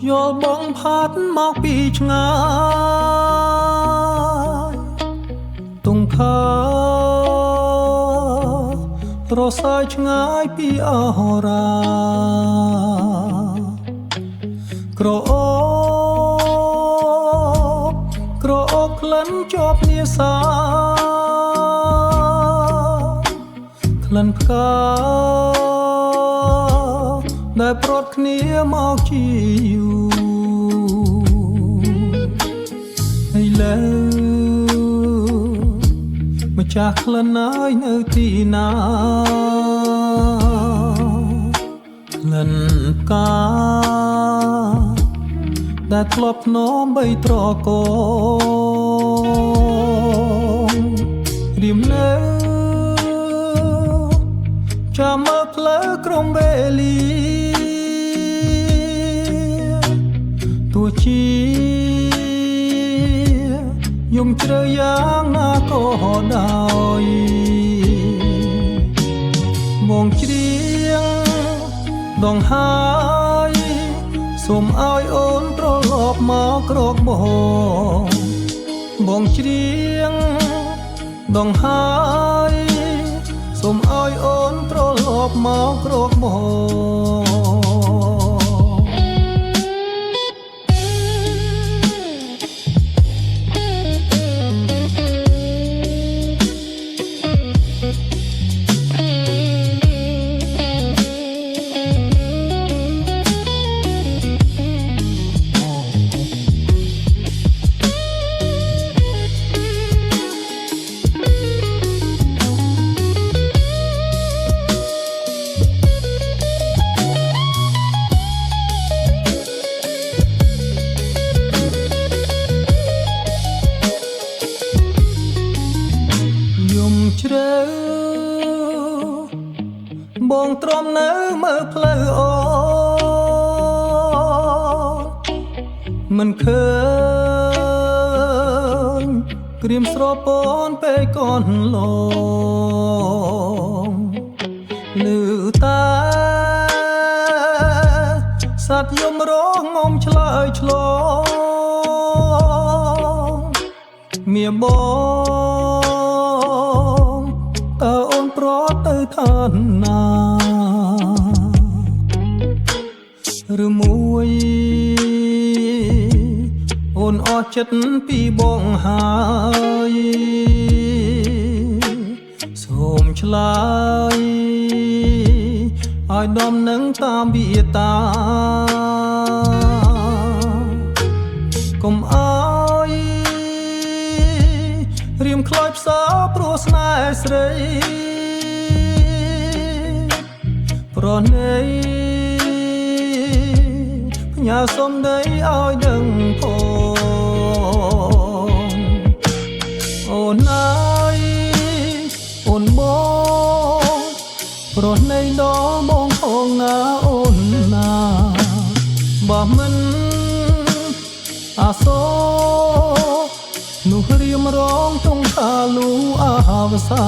យល់បងផាត់មកពីឆ្ងាយទុំខើរសាយឆ្ងាយពីអរាក្រអូបក្រអូបក្លិនជាប់នាសាក្លិនផ្កាដែលប្រត់គ្នាមកជាយូរហើយលើម្ចាស់ក្លិនហើយនៅទីណាក្លិនផ្កាដែលធ្លាប់ភ្នំបីត្រកងរៀមនៅចាំមើលផ្លូវក្រុមវេលាទោះជាយំជ្រៅយ៉ាងណាក៏ដោយបងច្រៀងដងហើយសូមឲ្យអូនត្រឡប់មកក្រកបងច្រៀងដងហើយសូមឲ្យអូនត្រឡប់មកក្រកបងជ្រៅបងទ្រាំនៅមើលផ្លូវអូនមិនឃើញក្រៀមស្រពនពេលកូនឡងលឺតែសត្វយំរងងំឆ្លើយឆ្លងមៀបងតើអូនប្រត់ទៅឋានណាឬមួយអូនអស់ចិត្តពីបងហើយសូមឆ្លើយឲ្យដំណឹងតាមវិតាកុំអើយរៀមខ្លោចផ្សោព្រោះស្នេហ៍ស្រីប្រណីផ្ញើសុំដីឲ្យដឹងផងអូនអើយអូនបងប្រណីដល់បងផងណាអូនណាបើមិនអាសូរនោះរៀមរងទងថាលូអាវសា